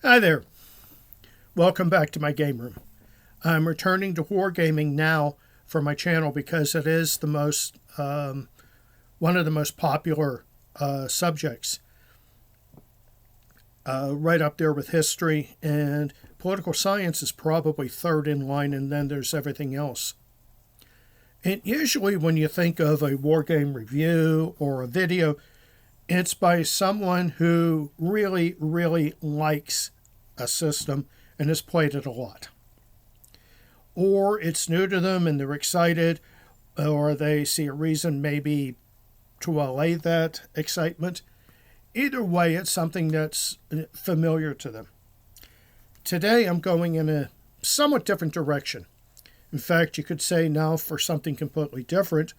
Hi there. Welcome back to my game room. I'm returning to wargaming now for my channel because it is the most one of the most popular subjects, right up there with history, and political science is probably third in line, and then there's everything else. And usually, when you think of a wargame review or a video, it's by someone who really, really likes a system and has played it a lot. Or it's new to them and they're excited, or they see a reason maybe to allay that excitement. Either way, it's something that's familiar to them. Today, I'm going in a somewhat different direction. In fact, you could say now for something completely different,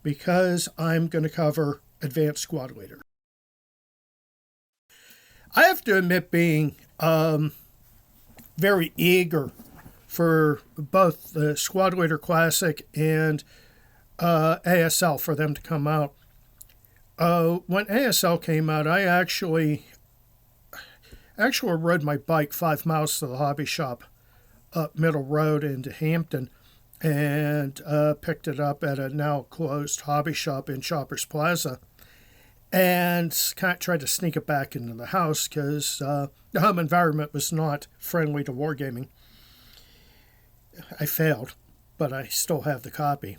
because I'm going to cover Advanced Squad Leader. I have to admit being very eager for both the Squad Leader Classic and ASL for them to come out. When ASL came out, I actually rode my bike 5 miles to the hobby shop up Middle Road into Hampton and picked it up at a now closed hobby shop in Shoppers Plaza, and kind of tried to sneak it back into the house because the home environment was not friendly to wargaming. I failed, but I still have the copy.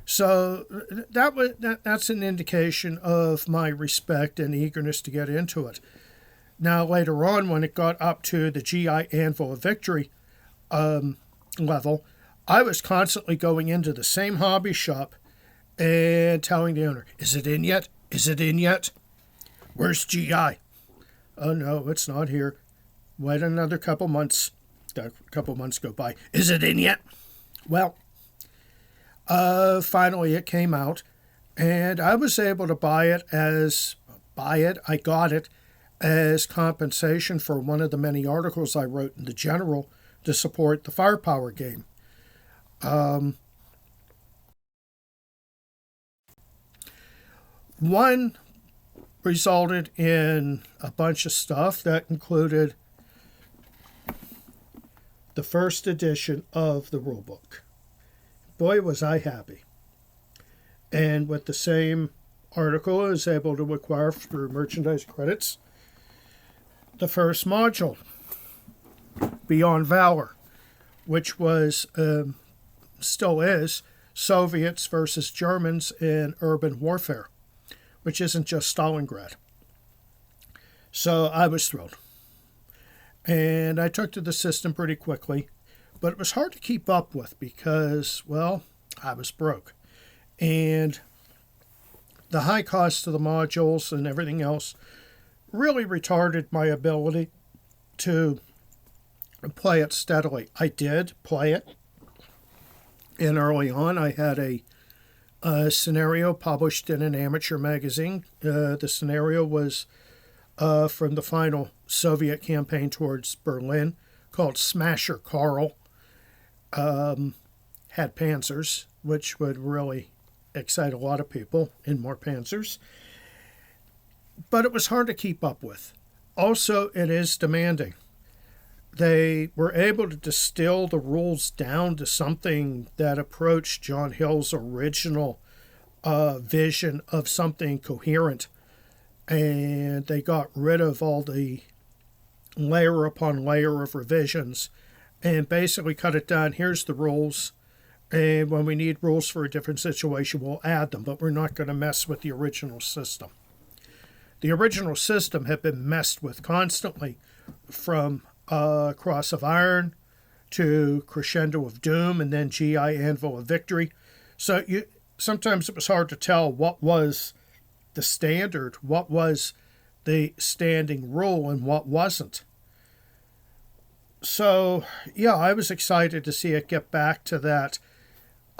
So that's an indication of my respect and eagerness to get into it. Now, later on, when it got up to the GI Anvil of Victory level, I was constantly going into the same hobby shop and telling the owner, "Is it in yet? Is it in yet? Where's GI? Oh, no, it's not here. Wait another couple months. A couple months go by. Is it in yet?" Well, finally it came out, and I was able to buy it. I got it as compensation for one of the many articles I wrote in the General to support the Firepower game. One resulted in a bunch of stuff that included the first edition of the rulebook. Boy, was I happy. And with the same article, I was able to acquire through merchandise credits the first module, Beyond Valor, which was, still is, Soviets versus Germans in urban warfare, which isn't just Stalingrad. So I was thrilled. And I took to the system pretty quickly, but it was hard to keep up with because, well, I was broke. And the high cost of the modules and everything else really retarded my ability to play it steadily. I did play it, and early on I had a scenario published in an amateur magazine. The scenario was from the final Soviet campaign towards Berlin, called Smasher Karl. Had panzers, which would really excite a lot of people, and more panzers. But it was hard to keep up with. Also, it is demanding. They were able to distill the rules down to something that approached John Hill's original vision of something coherent, and they got rid of all the layer upon layer of revisions and basically cut it down. Here's the rules, and when we need rules for a different situation, we'll add them, but we're not going to mess with the original system. The original system had been messed with constantly, from Cross of Iron to Crescendo of Doom, and then GI Anvil of Victory. So sometimes it was hard to tell what was the standard, what was the standing rule, and what wasn't. So, yeah, I was excited to see it get back to that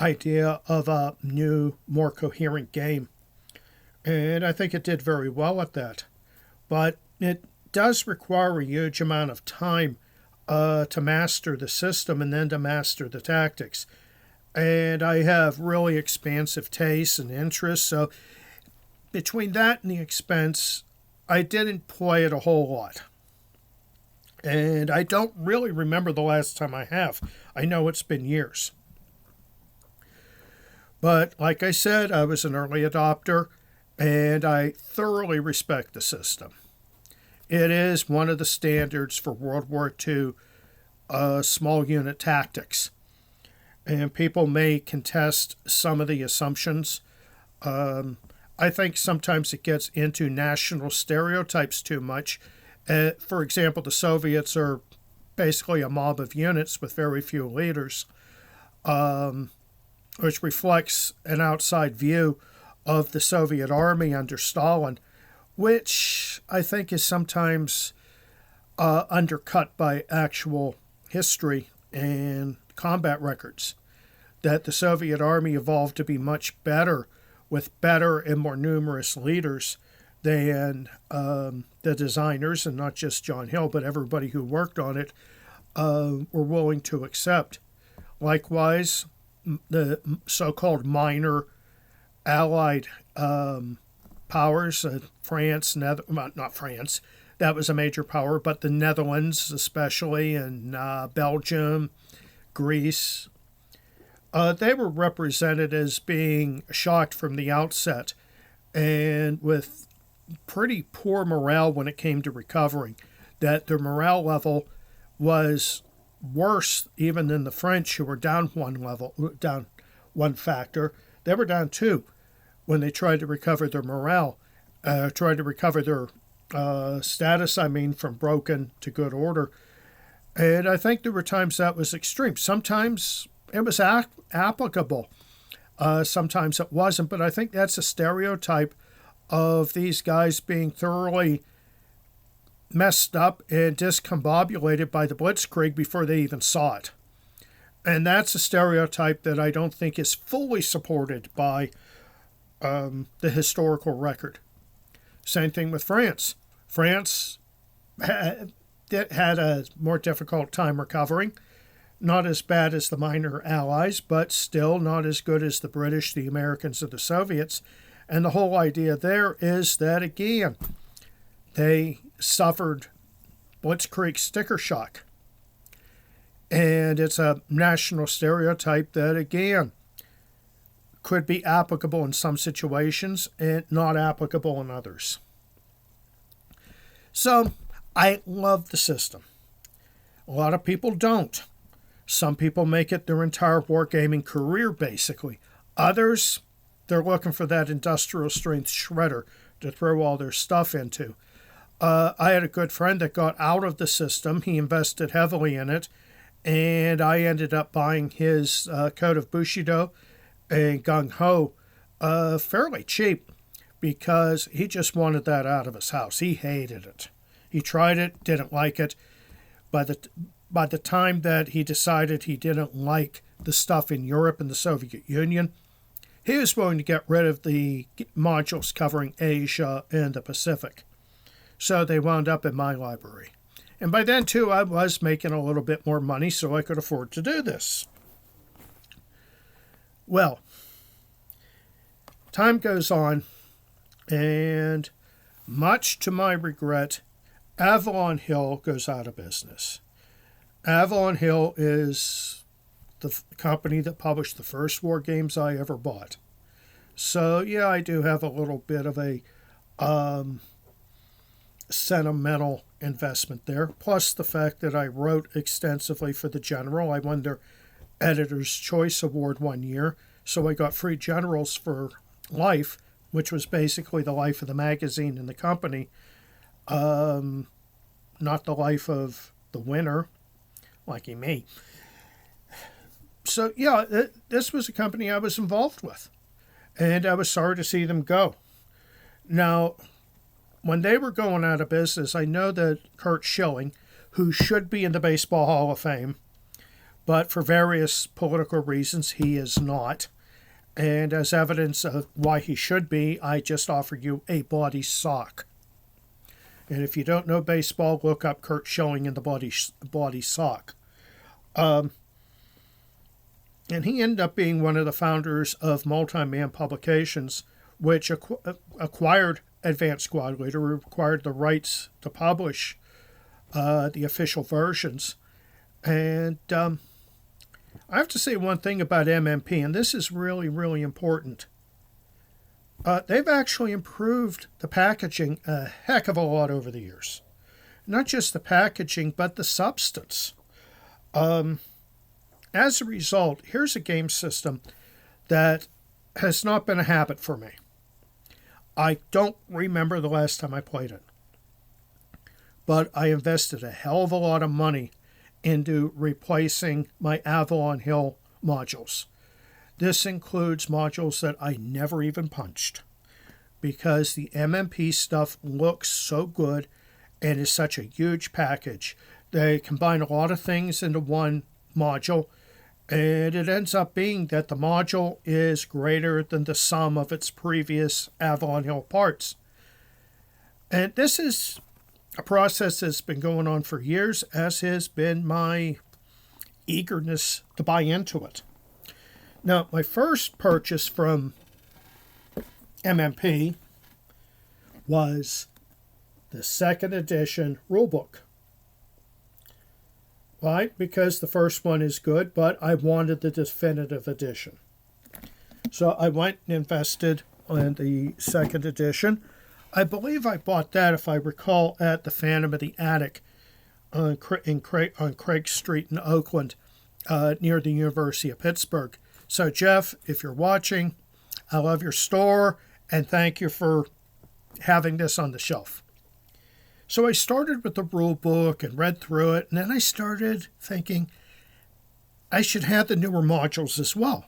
idea of a new, more coherent game. And I think it did very well at that. But it does require a huge amount of time to master the system and then to master the tactics. And I have really expansive tastes and interests, so between that and the expense, I didn't play it a whole lot. And I don't really remember the last time I have. I know it's been years. But like I said, I was an early adopter, and I thoroughly respect the system. It is one of the standards for World War II small unit tactics. And people may contest some of the assumptions. I think sometimes it gets into national stereotypes too much. For example, the Soviets are basically a mob of units with very few leaders, which reflects an outside view of the Soviet army under Stalin, which I think is sometimes undercut by actual history and combat records. That the Soviet army evolved to be much better with better and more numerous leaders than the designers, and not just John Hill, but everybody who worked on it, were willing to accept. Likewise, the so-called minor Allied powers, France, not France, that was a major power, but the Netherlands especially, and Belgium, Greece, they were represented as being shocked from the outset and with pretty poor morale when it came to recovering, that their morale level was worse even than the French, who were down one factor. They were down two when they tried to recover their morale, tried to recover their status, from broken to good order. And I think there were times that was extreme. Sometimes it was applicable. Sometimes it wasn't. But I think that's a stereotype of these guys being thoroughly messed up and discombobulated by the Blitzkrieg before they even saw it. And that's a stereotype that I don't think is fully supported by the historical record. Same thing with France. France had a more difficult time recovering. Not as bad as the minor allies, but still not as good as the British, the Americans, or the Soviets. And the whole idea there is that, again, they suffered Blitzkrieg sticker shock. And it's a national stereotype that, again, could be applicable in some situations and not applicable in others. So, I love the system. A lot of people don't. Some people make it their entire wargaming career, basically. Others, they're looking for that industrial strength shredder to throw all their stuff into. I had a good friend that got out of the system. He invested heavily in it, and I ended up buying his Code of Bushido and Gung Ho fairly cheap because he just wanted that out of his house. He hated it. He tried it, didn't like it. By the time that he decided he didn't like the stuff in Europe and the Soviet Union, he was willing to get rid of the modules covering Asia and the Pacific. So they wound up in my library. And by then, too, I was making a little bit more money, so I could afford to do this. Well, time goes on, and much to my regret, Avalon Hill goes out of business. Avalon Hill is the company that published the first war games I ever bought. So, yeah, I do have a little bit of a sentimental investment there. Plus the fact that I wrote extensively for the General. I won their Editor's Choice Award one year, so I got free Generals for life, which was basically the life of the magazine and the company, not the life of the winner. Lucky me. So, yeah, this was a company I was involved with, and I was sorry to see them go. Now, when they were going out of business, I know that Curt Schilling, who should be in the Baseball Hall of Fame, but for various political reasons, he is not. And as evidence of why he should be, I just offer you a body sock. And if you don't know baseball, look up Curt Schilling in the body sock. And he ended up being one of the founders of Multi-Man Publications, which acquired Advanced Squad Leader, acquired the rights to publish the official versions. And I have to say one thing about MMP, and this is really, really important. They've actually improved the packaging a heck of a lot over the years. Not just the packaging, but the substance. As a result, here's a game system that has not been a habit for me. I don't remember the last time I played it. But I invested a hell of a lot of money into replacing my Avalon Hill modules. This includes modules that I never even punched because the MMP stuff looks so good and is such a huge package. They combine a lot of things into one module, and it ends up being that the module is greater than the sum of its previous Avalon Hill parts. And this is a process that's been going on for years, as has been my eagerness to buy into it. Now, my first purchase from MMP was the second edition rulebook. Why? Because the first one is good, but I wanted the definitive edition. So I went and invested in the second edition. I believe I bought that, if I recall, at the Phantom of the Attic on Craig Street in Oakland, near the University of Pittsburgh. So, Jeff, if you're watching, I love your store, and thank you for having this on the shelf. So I started with the rule book and read through it, and then I started thinking I should have the newer modules as well.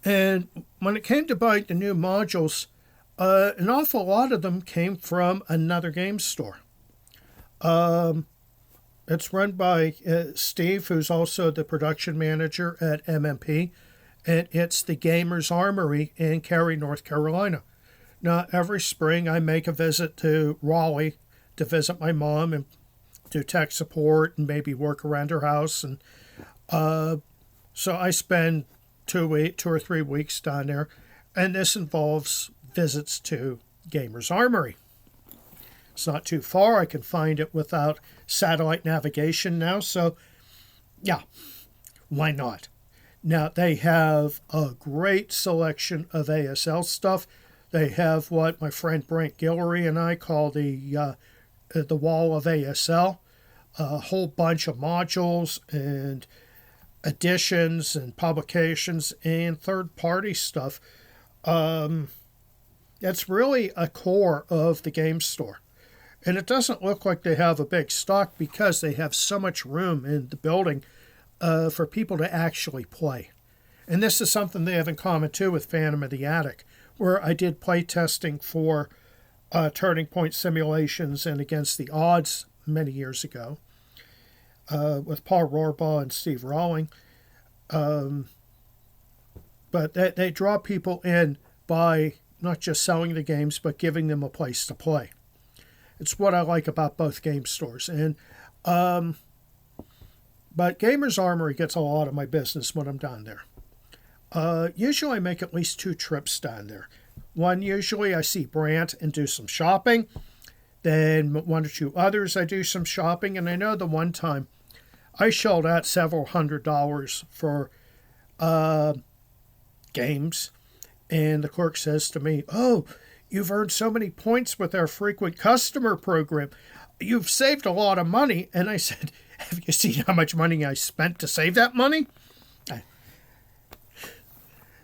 And when it came to buying the new modules, an awful lot of them came from another game store. It's run by Steve, who's also the production manager at MMP, and it's the Gamers Armory in Cary, North Carolina. Now, every spring I make a visit to Raleigh to visit my mom and do tech support and maybe work around her house. And so I spend 2 or 3 weeks down there, and this involves visits to Gamers Armory. It's not too far. I can find it without satellite navigation now, so yeah, why not? Now, they have a great selection of ASL stuff. They have what my friend Brent Guillory and I call the wall of ASL, a whole bunch of modules and editions and publications and third-party stuff. That's really a core of the game store. And it doesn't look like they have a big stock because they have so much room in the building for people to actually play. And this is something they have in common, too, with Phantom of the Attic, where I did play testing for Turning Point Simulations and Against the Odds many years ago with Paul Rohrbaugh and Steve Rawling. But they draw people in by not just selling the games, but giving them a place to play. It's what I like about both game stores. And but Gamers Armory gets a lot of my business when I'm down there. Usually I make at least 2 trips down there. One, usually I see Brant and do some shopping. Then 1 or 2 others I do some shopping. And I know the one time I shelled out several $100s for games. And the clerk says to me, "Oh, you've earned so many points with our frequent customer program. You've saved a lot of money." And I said, "Have you seen how much money I spent to save that money?"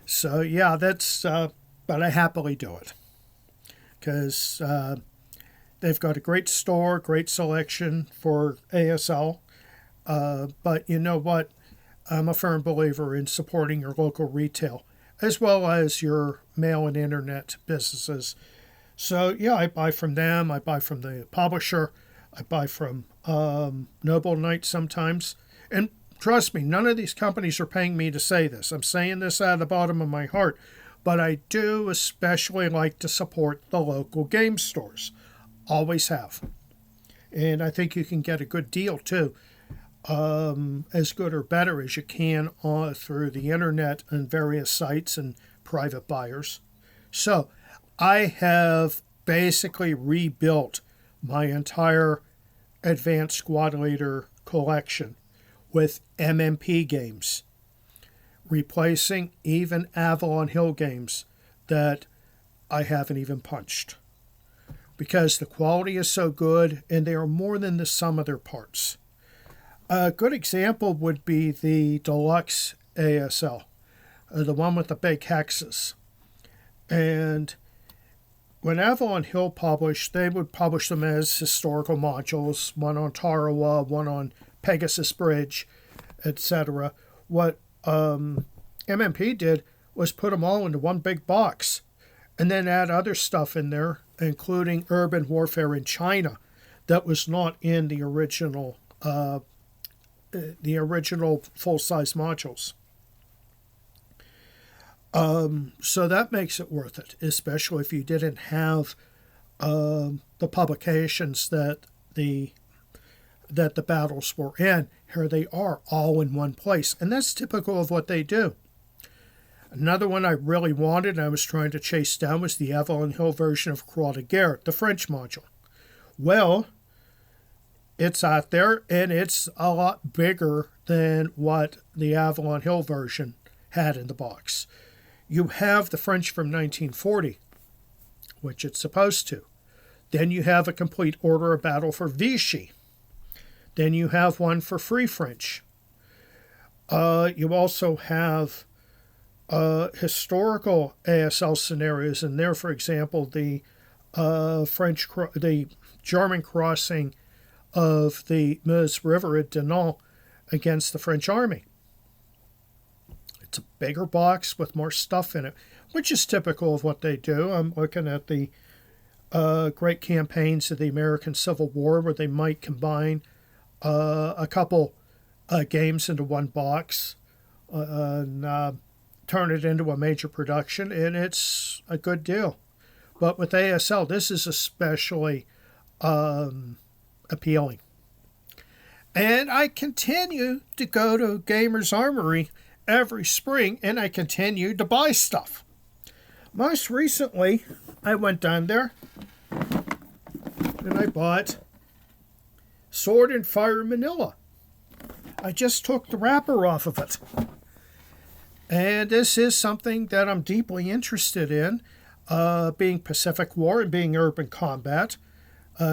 So, yeah, that's, but I happily do it. Because they've got a great store, great selection for ASL. But you know what? I'm a firm believer in supporting your local retail, as well as your mail and internet businesses. So, yeah, I buy from them. I buy from the publisher. I buy from Noble Knight sometimes. And trust me, none of these companies are paying me to say this. I'm saying this out of the bottom of my heart. But I do especially like to support the local game stores. Always have. And I think you can get a good deal, too. As good or better as you can through the internet and various sites and private buyers. So, I have basically rebuilt my entire Advanced Squad Leader collection with MMP games, replacing even Avalon Hill games that I haven't even punched, because the quality is so good and they are more than the sum of their parts. A good example would be the Deluxe ASL, the one with the big hexes. And when Avalon Hill published, they would publish them as historical modules, one on Tarawa, one on Pegasus Bridge, etc. What MMP did was put them all into one big box and then add other stuff in there, including urban warfare in China that was not in the original full-size modules. So that makes it worth it, especially if you didn't have the publications that the battles were in. Here they are, all in one place, and that's typical of what they do. Another one I really wanted and I was trying to chase down was the Avalon Hill version of Croix de Guerre, the French module. Well, it's out there, and it's a lot bigger than what the Avalon Hill version had in the box. You have the French from 1940, which it's supposed to. Then you have a complete order of battle for Vichy. Then you have one for Free French. You also have historical ASL scenarios in there. For example, the German crossing of the Meuse River at Dinant against the French army. It's a bigger box with more stuff in it, which is typical of what they do. I'm looking at the great campaigns of the American Civil War where they might combine a couple games into one box and turn it into a major production, and it's a good deal. But with ASL, this is especially appealing. And I continue to go to Gamer's Armory every spring, and I continue to buy stuff. Most recently, I went down there and I bought Sword and Fire Manila. I just took the wrapper off of it. And this is something that I'm deeply interested in, being Pacific War and being urban combat.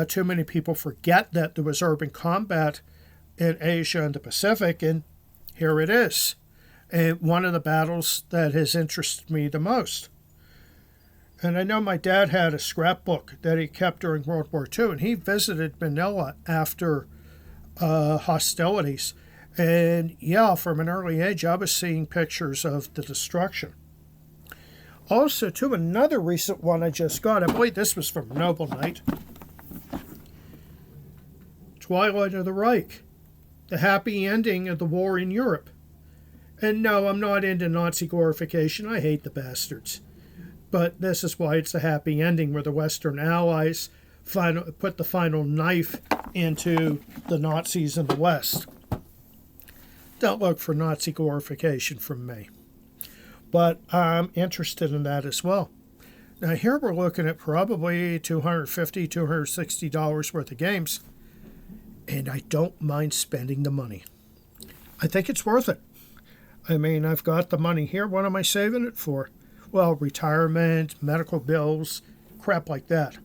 Too many people forget that there was urban combat in Asia and the Pacific, and here it is. And one of the battles that has interested me the most. And I know my dad had a scrapbook that he kept during World War II, and he visited Manila after hostilities. And yeah, from an early age, I was seeing pictures of the destruction. Also, too, another recent one I just got, I believe this was from Noble Knight. Twilight of the Reich, the happy ending of the war in Europe. And no, I'm not into Nazi glorification. I hate the bastards. But this is why it's a happy ending, where the Western Allies put the final knife into the Nazis in the West. Don't look for Nazi glorification from me. But I'm interested in that as well. Now here we're looking at probably $250, $260 worth of games. And I don't mind spending the money. I think it's worth it. I mean, I've got the money here. What am I saving it for? Well, retirement, medical bills, crap like that.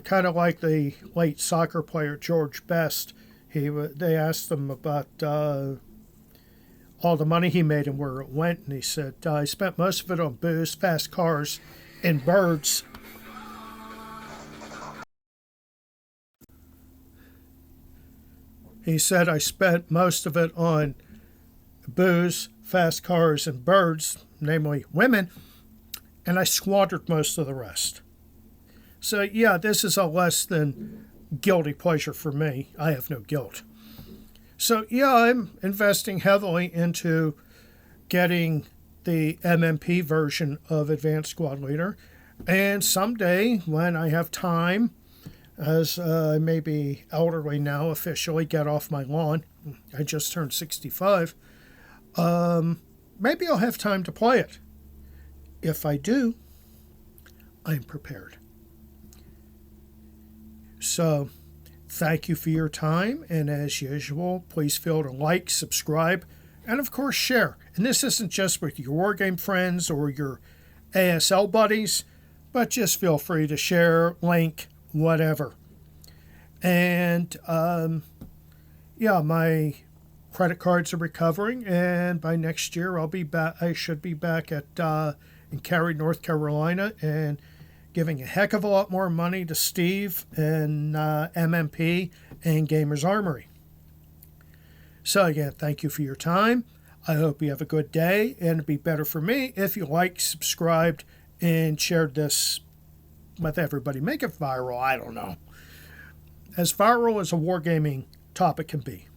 Kind of like the late soccer player George Best. They asked him about all the money he made and where it went, and he said, I spent most of it on booze, fast cars, and birds. He said, I spent most of it on booze, fast cars, and birds, namely women, and I squandered most of the rest. So yeah, this is a less than guilty pleasure for me. I have no guilt. So yeah, I'm investing heavily into getting the MMP version of Advanced Squad Leader. And someday, when I have time, as I may be elderly now, officially get off my lawn, I just turned 65, maybe I'll have time to play it. If I do, I'm prepared. So, thank you for your time, and as usual, please feel to like, subscribe, and of course share. And this isn't just with your wargame friends or your ASL buddies, but just feel free to share, link, whatever. And yeah, my credit cards are recovering, and by next year I'll be back. I should be back at in Cary, North Carolina, and giving a heck of a lot more money to Steve and MMP and Gamers Armory. So again, thank you for your time. I hope you have a good day, and it'd be better for me if you liked, subscribed, and shared this with everybody. Make it viral. I don't know. As viral as a wargaming topic can be.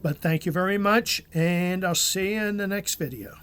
But thank you very much, and I'll see you in the next video.